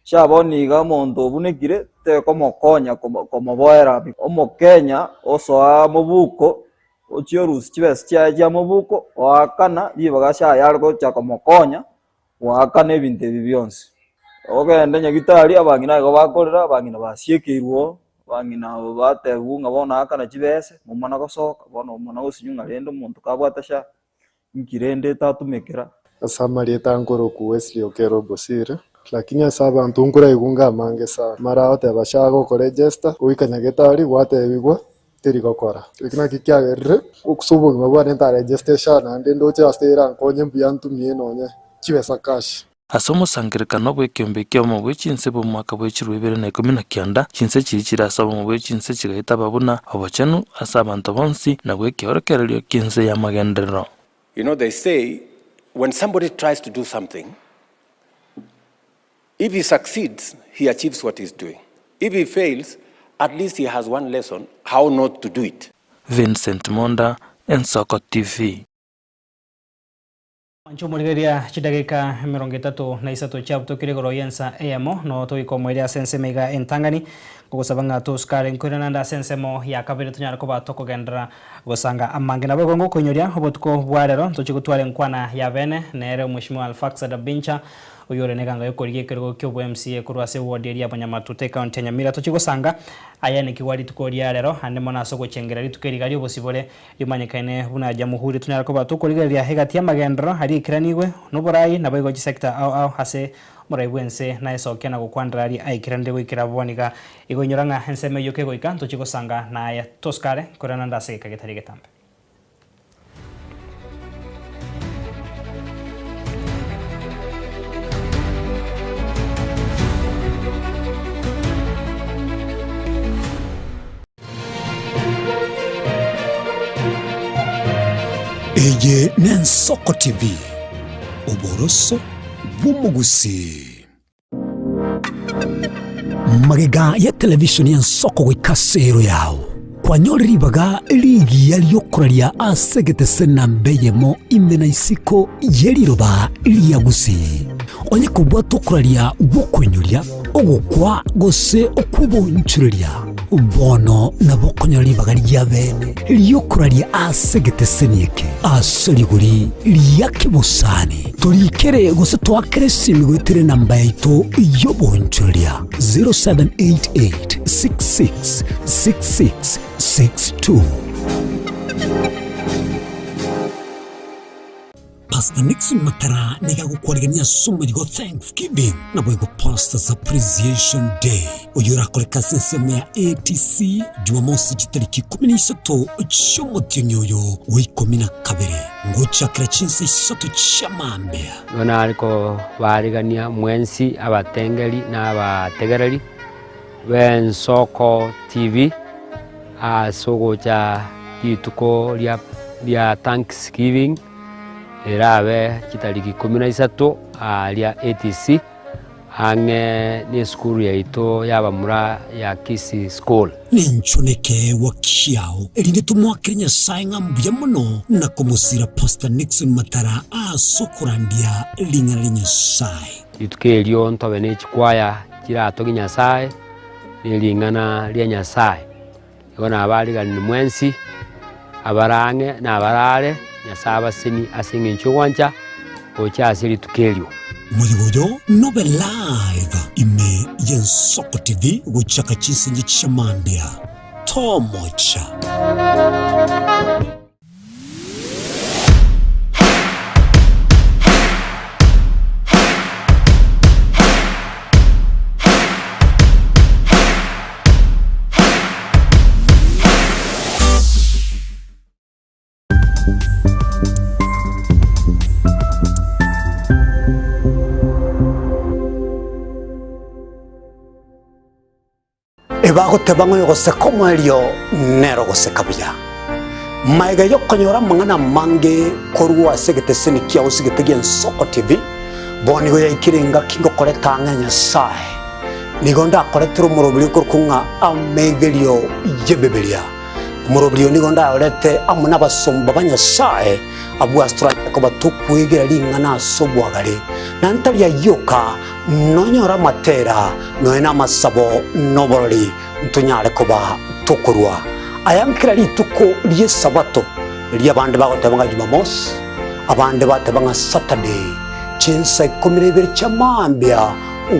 [SPEAKER 3] sha boniga muntu obunikire te komokonya komoboera omokenya osoa mubuko ochiorusi chibesi cha mubuko wakana bibaga sha yargo cha komokonya wakana ebintu byonse ogende nyagitari abangina go bakorera abangina basiekirwo abangina batebunga bona akana chibese mumana gosoka bona umana gosinyunga rendo muntu kabwatasha nkirende tatumekera
[SPEAKER 4] asamarieta ngoro ku Wesley Okero Bosire lakini asaba ntungura igunga mange sa mara ote bashago ko register uikanyagetari wate bigwa terigokora ikina kikyagerre ukusubu mabwane ta registration ande ndoche astera konye mbiantu mienonye chibesa cash
[SPEAKER 26] asomo sangirikano bw'ekyombe ky'omu bw'echinse bw'omwaka bw'ekiru 2019 chinse chirichira asaba mu bw'echinse chigaita babuna abochenu asa abantu bonsi na bw'ekyorekereryo kinse ya magenderero.
[SPEAKER 25] You know, they say when somebody tries to do something, if he succeeds, he achieves what he's doing. If he fails, at least he has one lesson how not to do it.
[SPEAKER 26] Vincent Monda, Ensoko TV.
[SPEAKER 2] Nchumurigeria chidagika 33 cha butokire goro yensa emo no to ikomweria sense mega entangani gusabanga to skare nkurana nda sense mo ya kabire tunyara ko batoko gendra gusanga amangena bogongo konyoria obotko bwarero to chigutware nkwana ya bene nere mheshimiwa Alfax Dabincha uyore neganga yokoriye kergo kyo MCA kurwase ward area Banyamatute county ya Nyamira to chigusanga ayane kiwari tukoria rero ande mona soko chengera ritukerigario bosibore rimanyekaine buna jamuhuri tunyara ko batokorigeria hegati ya magendro hari ikiranigwe nuborai na boigo sector au hase muraibwense na esoke na gukwandrari aikirande gwikira boniga igonyoranga enseme yoke goika to chigusanga na ya toskare korana ndase kagetari getambe.
[SPEAKER 5] Eye Nensoko TV Oboroso Bumugusi Magega ya televishoni ya Nsoko wikasero yao kwa nyori baga ligi yaliyokoralia asegete sena mbeyemo imena isiko yeliroba liyagusi onye kubwa tokoralia wokwenyulia ogukwa gose okubo nchurelia bono na bokonyori bagaria bene liyokuraria asegete senieke aseriguri liyakibusani turikere gose twakresi gwitire namba yaitu yobonchoria 0788666662. Pastor Nixon Matara nega gukwarigania somo ligo Thanksgiving na bwego Pastors Appreciation Day uyura koleka seseme ya ATC Jumamosi tariki 13 cy'umutinyoyo w'12 ngucakira cinse 3 cy'amambea
[SPEAKER 6] nona ariko barigania mwensi abatengeri n'abategereri b'Ensoko TV asogocha ituko lya Thanksgiving erabe kitariki 13 alia ATC ange ni skuru ya ito yabamura ya Kisi School
[SPEAKER 5] ninchoneke wakiao elinde tumwakirinya sainga mbuya muno na kumusira Pastor Nixon Matara asokurandia linya sai
[SPEAKER 6] ituke lyo ntobe ne chikwaya kira toginya sai lingana lya nyasai yona abali gani mwensi abarange na abarale nyasaba sini asingi nchwanja okyasiri tukelyo
[SPEAKER 5] muliboyo nobe live ime y'Ensoko TV guchaka chisinje chamambia tomocha bagotebangwe gose komwelio nero gose kabya maiga yokonyora mangana mange korwa segete seni kia usigete y'Ensoko TV boni go yakirenga kingo koleta nganya sai nigonda koletro murobili kurkunga amegelio yebebelia murobili nigonda olete amuna basomba banya sai abu astra ko batukwegera lingana sobwagale nantalia yoka nonyora matera noena masabo noboroli ntunyale koba tukurwa ayankira lituko liye sabato liya bande bagotebanga Jumamosi abande batebanga Saturday chinsa 12 chamambia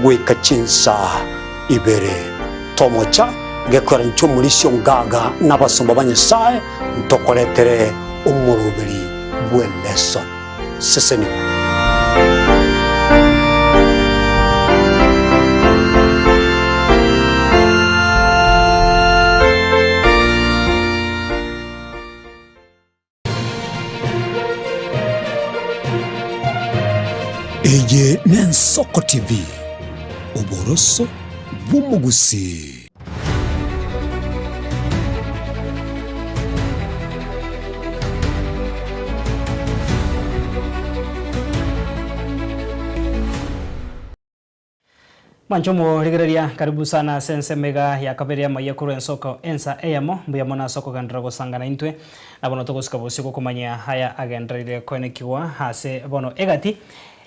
[SPEAKER 5] uweka chinsa ibere tomocha gekora nchumulisyo ngaga nabasomba banyesaye ntokoletere umurubiri bweleso seseni Eye n'Ensoko TV uboroso bw'umugusi
[SPEAKER 2] Manchomo rigereria karibu sana sense mega ya kaberia mayekuru Ensoko ensa eyamo mbuya mona soko gandrago sangana intwe nabono togosika bosiko kumanya haya agendrire konekiwa hase bono egati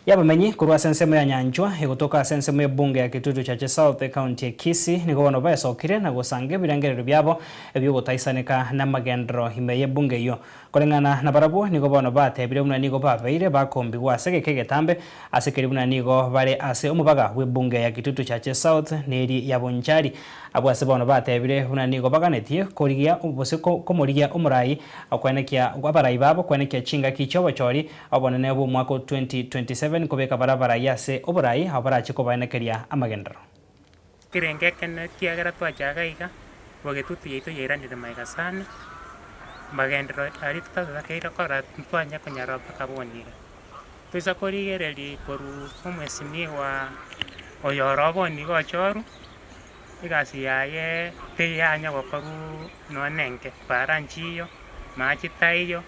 [SPEAKER 2] yabamenyi kurwa sensemo ya Nyanjwa egotoka sensemo ya bunge ya Kitutu cha South County ya Kisii niko bono bayasokire na gosange birangerero byabo ebyo gotaisaneka na magendro himeye bunge yo kolengana na barabu niko bono batebire buna nigo babeire bakombi gwasege kegetambe asekeri buna nigo bare ase umubaga we bunge ya Kitutu cha South neri yabonchari abwase bono batebire buna nigo baganetie korigia uboseko komorigia umurai akwenekia gwabarayi babo kwenekia chinga kichobo chori abone nebo mwaka 2027 kubeka barabara yase oburai abarachi kobanekeria amagendero
[SPEAKER 7] kirenge kene kiagera twachagaiga bogetutu yeito yeranire maigasane magendero ari tutazakeira kora twanya kunyara pakabonire tuza korigereri koru omwesini wa oyoroboni gochoru igasi yaye teyanya gokoru nonenge paranchiyo machitaiyo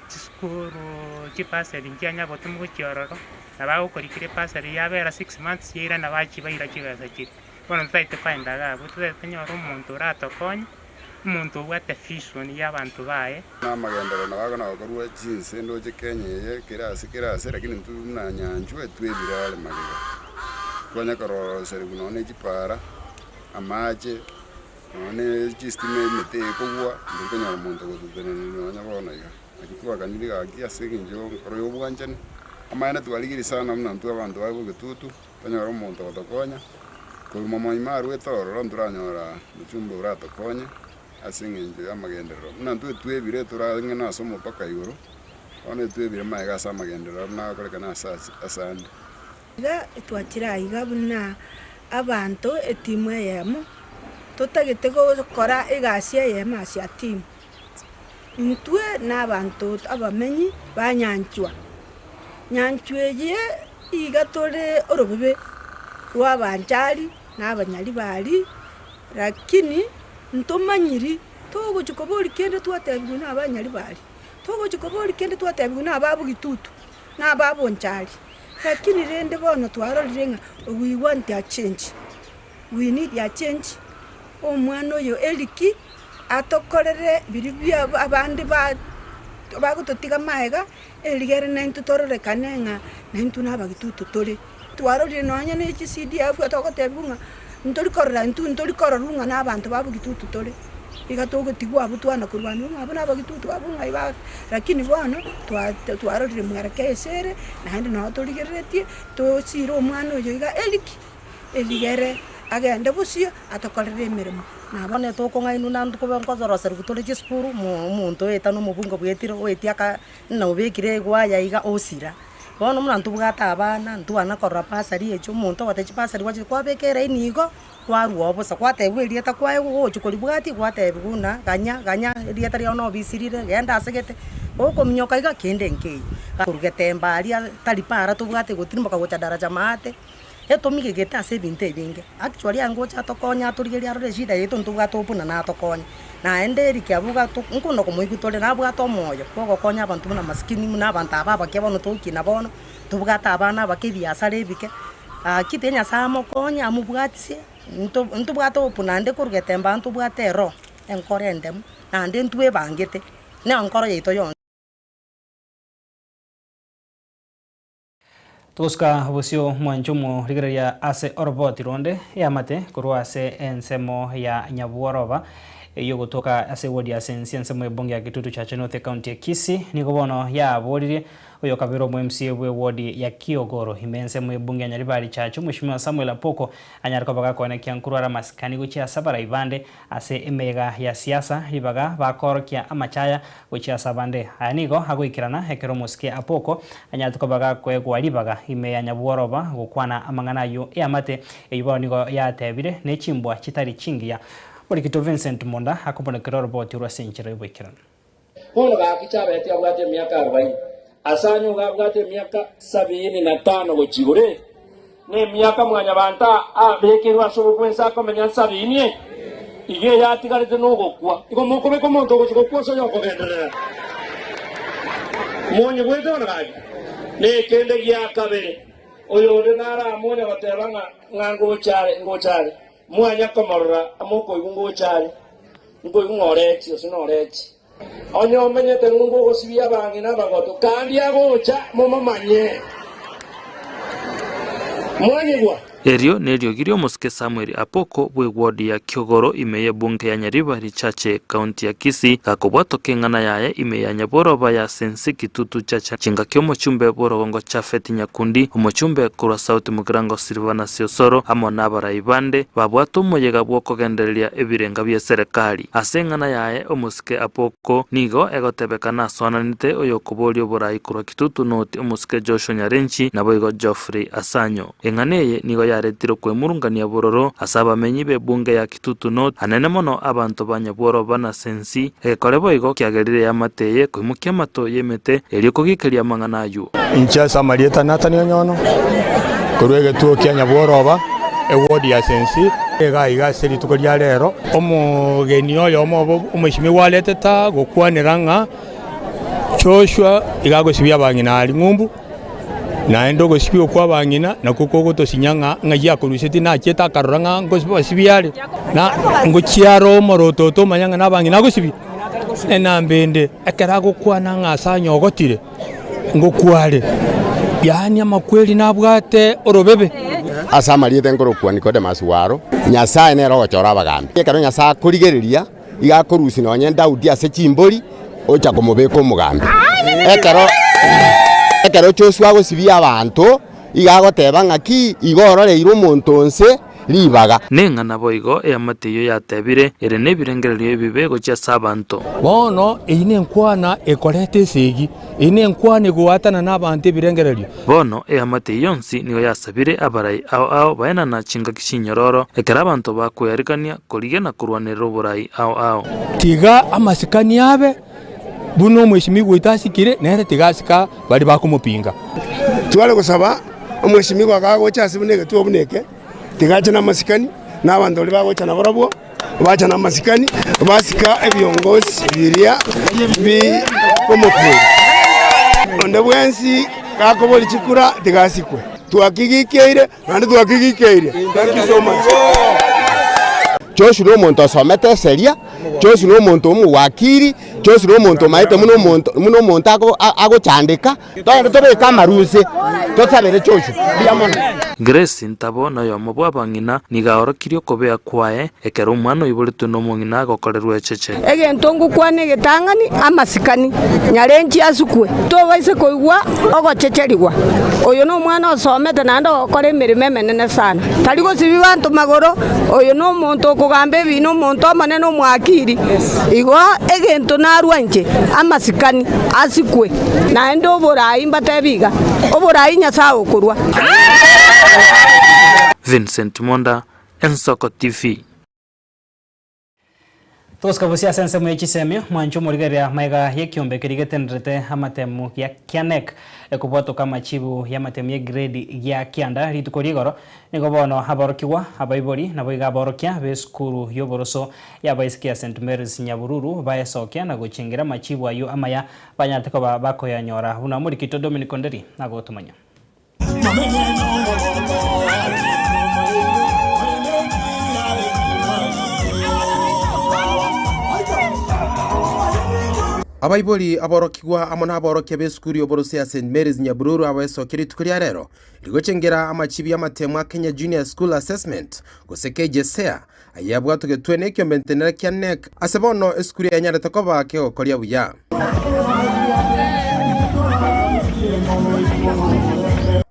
[SPEAKER 7] skuru chipaseri njanya botumu chiororo nabagukorikire paseri yabera 6 months yira nabachibaira chigasa chiri bono tsaite kwaendaga bututenyora umuntu ratokonya umuntu wate vision y'abantu baye
[SPEAKER 8] namagendero nabagona bakorwa jinse ndoje kenyeye kirasi lakini ntuna Nyanjwa twebirale magiga twanya kororo seri kunone chipara amaje ne chistima mete kogwa ndikanya muntu gututene nya bona iga akitwa kaniri gakia seginjo royo bwanjani amana twaligiri sana mna mtu abantu babo gitutu tanyora muntu batakonya ko mama imaru etoro nduranyora muchumba uratokonya asinginjo amagendero mna ntu twebire turangena somo paka yoro one twebire maiga samagendero na kolekana asandi
[SPEAKER 23] iga twachira iga buna abantu etimu yemo tutagite gukora igacia yema cia timu ntwe n'abantu abamenyi banyanchwa nyanchweye iga tore orobebe rwabanjari n'abanyari bari lakini ntomanyiri togochikobori kende twatebwe n'abanyari bari togochikobori kende twatebwe n'ababu gitutu n'ababonjari lakini rende bono twarorirenga we want a change, we need a change. Omwana oyo eliki atokorere biribya abandi bagutotiga maega eligere nentu tororekanenga nentu nabagitutu tore twarorire nonya ne CDF atokotebunga ntori korora ntori kororunga n'abantu babugitutu tore igatogotigwa abutwana kurwanunga abana bagitutu abunga iba lakini bono twarorire mwarake esere nandi no torigeretie to siro omwana oyo iga eliki eligere agende busio atokorere emirimo
[SPEAKER 9] nabone tokongainu nandu kubenkozorosera gutore gisukuru muntu etano mubungo bwetire oetiaka nobekire gwaya iga osira bono mwantu bwata abana ntwana korra pasari echo muntu watechi pasari wachi kwabekere inigo kwaruo bosa kwatebwe rieta kwae gochukori bwati kwatebuna ganya rieta ria no bisirire genda asegete okominyoka iga kende nkei kurugete mbali talipara tubwate gotirimoka gocha daraja mate etomige geta ase binte binge actually ango cha tokonya turigeria rore shida yetu ntuga topuna na tokonya na enderi kyabuga nkuno komuigutore nabwa tomoyo koko konya abantu na maskini na abantu ababa kebono tokina bono tubugata abana bakibiasa rebike kitenya samo konya amubwatise ntubwata opuna nde kurugete mbantu bwatero enkorendem na nde ntwe bangete ne onkoro yeito yon
[SPEAKER 2] tuska busio mwanchumo rigereria ase orboti ronde yamate kurwa ase ensemo ya Nyabuoroba iyo gutoka ase wodi ase ensemo ebonge ya Kitutu cha North County ya Kisii niko bono ya borire uyo kabiro mu MCA bwe wodi ya Kiogoro himense mu ebonge ya Nyaribari chacho Mheshimiwa Samuel Apoko anyariko baga kone kyankurara maskani guchi asabara ibande ase emega ya siasa ibaga bakorokia amachaya guchi asabande aniko hagoikirana hekero muske Apoko anyariko baga kwegwa libaga ime ya Nyabuoroba gukwana amangana yo yamate eyibonigo ya tebire ne chimbwa chitari chingia Olikito Vincent Monda akubona kiroro boti rwasenjira ibwikirana
[SPEAKER 10] Hono gakichabe ati abwate miaka 40 asanyo gabwate miaka 75 gochigore ne miaka mwanya banta abekirwa sho kwensa komenya 70 ige yatigarite no gokwa iko moko beko monto gochigokwa so yoko genderera monye bweto nagaji ne kende gya kabere oyo ndara amone bateranga ngango chale mwanya kamarra amoko igungo chale ngo ingoreti osinoreti onyo menyete ngungo gosibia bangi na bagoto kandi agocha momamanye mwanyigwa
[SPEAKER 26] Erio nerio girio muske Samuel Apoko bwe wodi ya Kiogoro imeye bunge ya Nyaribari chache kaunti ya Kisii gakobwato kengana yaye ime ya Nyabuoroba ya sensi Kitutu chacha chinga kyomo chumbe borogongo chafeti Nyakundi umuchumbe kurwa sauti mugirango Silvana Siosoro amo nabara ibande babwato moyega bwoko gendelia ebirenga bya serikali asengana yaye omuske Apoko nigo egotebekana sonanite oyo kubolyo borai kurwa Kitutu noti omuske Joshua Nyarenchi nabo igo Geoffrey Asanyo enganeye nigo yaretiro kwemurungania bororo asaba menyi be bunge ya Kitutu North anene mono abantu ba Nyabuoroba na sensi ekorebo igo kyagerire yamateye kwimukia mato yemete eliko gikeria mangana yu
[SPEAKER 11] incha samarieta natani nyono kurwege tuo kya Nyabuoroba ewodi ya sensi iga seri tukoria rero omugeni oyo omwishimi waleteta gokwaniranga Joshua igagosibia bangina ali ngumbu na endo gosibio kwa bangina na kuko gotosinyanga ngaya kuruseti na cheta karoranga ngosibio sibiale na ngochiaro morototo manyanga na bangina gosibi ena mbende ekerago kwana ngasanyo ogotire ngokwale yani amakweli nabwate orobebe
[SPEAKER 12] asamariete ngorokwa Nicodemus waro Nyasaye nero gochora abagambi ekero Nyasaye kurigereria igakurusi nonye Daudi ase chimbori ocha kumubeka omugambi ekero Joshua gosibia abantu igagoteba ng'aki igororeire omonto nse libaga
[SPEAKER 26] neng'ana boigo eamateyo yatebire ere nebirengererio ebibe gochia sabanto
[SPEAKER 11] bono ine enkwana ekorete esegi ine enkwana egwatana n'abantu ebirengererio
[SPEAKER 26] bono eamateyo yonsi nigo yasabire abarai ao baena na chinga kishinyororo ekera abantu bakweyarikania korigena kurwanirira oborai ao
[SPEAKER 11] tiga amasikani abe buno mweshimi gwitasikire nere tigasika bari bakumupinga
[SPEAKER 14] twale gusaba omweshimi gwagagocha asibuneke tubuneke tigacha na masikani n'abantu bali bagocha na borabwo bacha na masikani basika ebyongozi biria bi omukuru onde bwensi gakoboli chikura tigasikwe twakigikeire nandi twakigikeire. Thank you so much.
[SPEAKER 12] Joshua no muntu asomete seria Joshua no muntu omuwakiri Joshua no muntu maite muno muntu agochandika tobeka amarusi tosabere Joshua biamono.
[SPEAKER 26] Grace Ntabo nayo mobwa abang'ina nigaorokirio kobea kwae ekero omwana oiboretwe n'omong'ina agokorerwa echeche
[SPEAKER 23] egento ngukwana egetang'ani amasikani nyarenchi asukwe tobaise koigwa ogochecherigwa oyo no omwana osomete naende ogokora emeremo emenene sana tari gosibi banto magoro oyo no omonto okogamba ebinto omonto omonene omwakiri igo egento narwa inche amasikani asikwe naende oborai mbatebiga oborai Nyasaye okorwa.
[SPEAKER 26] Vincent Monda, Ensoko TV.
[SPEAKER 2] Toska busia sense mwe chisemyo mwancho murigeria maiga yekiombe kirigetenrete amatemu ya kianek ekubwato kama chibu ya matemu ya grade ya kianda ritukorigoro nigobono aborokiwa abaibori naboiga aborokia beskuru yoboroso ya baisikia St Mary's Nyabururu baesokia na guchingira machibu ayo amaya banyateko bako yanyora una muri kito Dominic Onderi nagotumanya.
[SPEAKER 15] Abaibori aborokigwa amona aborokia beskuri oborosi ya St Mary's Nyabururu abesokiri tukuria rero ligochengera amachibi y'amatemu Kenya Junior School Assessment goseke jesea ayabwato getwene kyombentenera kyanek asebono eskuri yanyarete ko bake okoria buya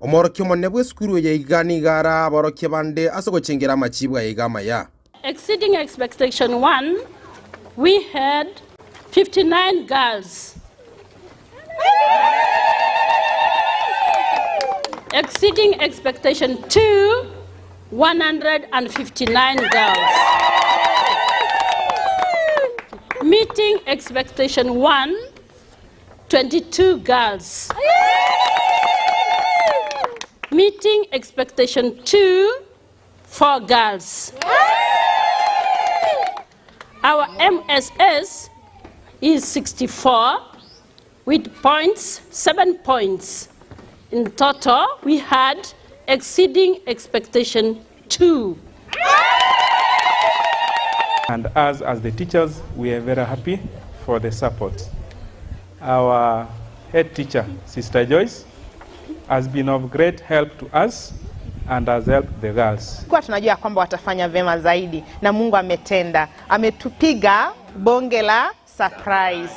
[SPEAKER 15] omorokia monne bweskuru yigani gara aborokia bande asogochengera amachibi ayigama ya
[SPEAKER 16] exceeding expectation 1 we had 59 girls. Exceeding expectation 2, 159 girls. Meeting expectation 1, 22 girls. Meeting expectation 2, 4 girls. Our MSS is 64 with points, 7 points. In total, we had exceeding expectation 2.
[SPEAKER 17] And us as the teachers, we are very happy for the support. Our head teacher, Sister Joyce, has been of great help to us and has helped the girls.
[SPEAKER 18] Kwa tunajua kwamba watafanya vema zaidi na Mungu ametenda. Ametupiga bonge la surprise.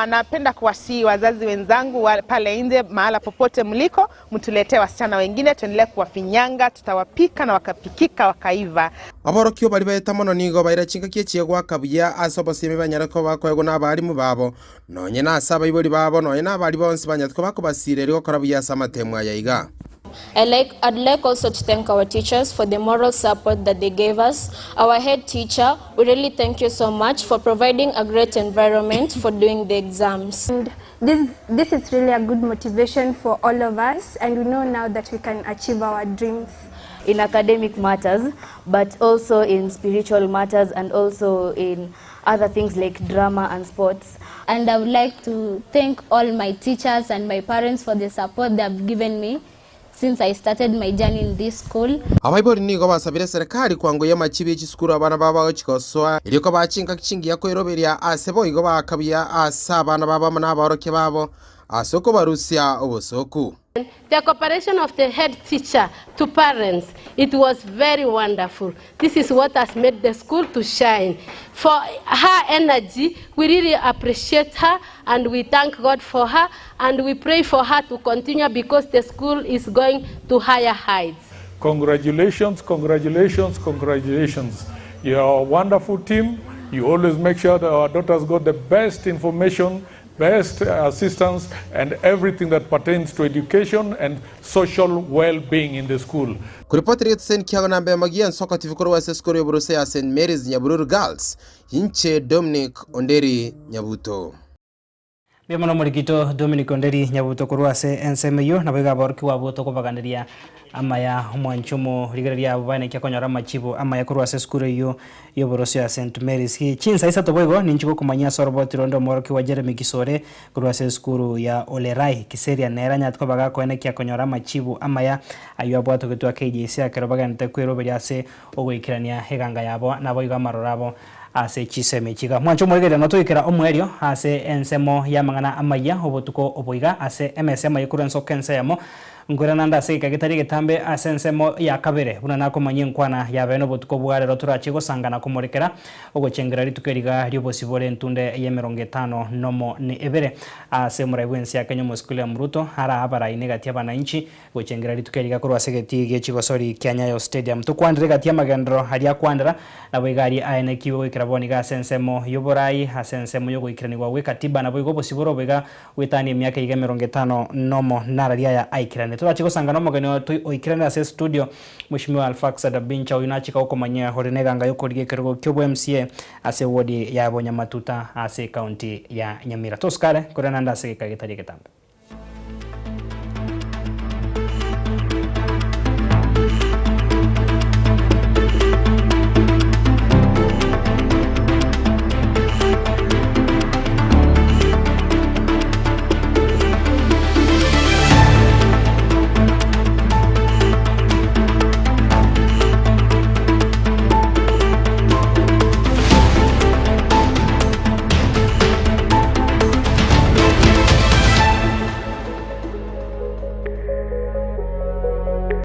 [SPEAKER 18] Napenda kuwasihi wazazi wenzangu pale nje mahala popote mliko mtuletee wasichana wengine tuendelee kuwafinyanga tutawapika na wakapikika wakaiva.
[SPEAKER 15] Aborokio bari beta mono nigo baira chinga kiechie gwa kabuya asobosime banyarako bakwego n'abarimu babo nonye nasaba ibori babo nonye n'abari bonse banyatko bakobasire ryo korabuya samatemu ayayiga.
[SPEAKER 27] I'd like also to thank our teachers for the moral support that they gave us. Our head teacher, we really thank you so much for providing a great environment for doing the exams.
[SPEAKER 28] And this is really a good motivation for all of us, and we know now that we can achieve our dreams.
[SPEAKER 29] In academic matters, but also in spiritual matters and also in other things like drama and sports.
[SPEAKER 28] And I would like to thank all my teachers and my parents for the support they have given me since I started my journey in this school.
[SPEAKER 15] Abaibori nigo basabire serikali kwangoya machibi y'isukuru abana baba chikoswa iriko bachinga kichingiya ko iroberia asebo igo bakabiya asa abana baba n'aboroke babo asoko barusia obosoku.
[SPEAKER 16] The cooperation of the head teacher to parents, it was very wonderful. This is what has made the school to shine. For her energy, we really appreciate her and we thank God for her and we pray for her to continue because the school is going to higher heights.
[SPEAKER 17] Congratulations, congratulations, congratulations. You're a wonderful team. You always make sure that our daughters got the best information, best assistance, and everything that pertains to education and social well-being in the school.
[SPEAKER 15] Kuripoti yetu sen kiago na mbe magian soka tivikoro wa seskoro ya borose ya St. Mary's Nyabuluru Girls, Inche Dominic Onderi Nyabuto.
[SPEAKER 2] Biamono murikito Dominic Onderi Nyabuto kurwase NSMU na bega borki wabuto kubagandiria amaya mwanchumo rigeria bane kya konyora machibo amaya kurwase skuru yo borose ya St. Mary's hi chinsa isa tobogo ninchiko kumanya soroboti rondo morki wa Jeremy Kisore kurwase skuru ya Olerai kiseria nera nyatko baga ko ene kya konyora machibo amaya ayo abwato gitwa KJC akerobaga ntekwero beriase ogwikirania heganga yabo nabo igamarorabo ase chiseme chiga mwancho mwegere no tuyikira omwerio ase ensemo ya mangana amaya obotuko oboiga ase MSM ayikurenso kense yamo ngurana ndase kagitari getambe ase ensemo ya kabere buna nako manyinkwana ya beno botuko bware roturachi gosangana kumurikera ogochengera ritukeriga ryobosibore ntunde ye 50 nomo ni ebere ase muraiwensi ya Kenya muskule mruto hara abara inegati abananchi gochengera ritukeriga kurwa segeti gechigosori Kyanyayo Stadium tukwandire gati amagendro haria kwandira na boigari aene kiwo ikiraboni ga sensemo yoborai asensemo yogo ikiranirwa we katiba na boigo bosiboro bega wetani myaka 50 nomo nararia ya aikirane turachi gosangana mogene oikirane ase studio Mheshimiwa Alfax Adabincha uyinachika ukomanya horenega ngayo korige kergo kyobo MCA ase wodi ya Bonyamatuta ase county ya Nyamira toskare kurana ndase kagitari getambe.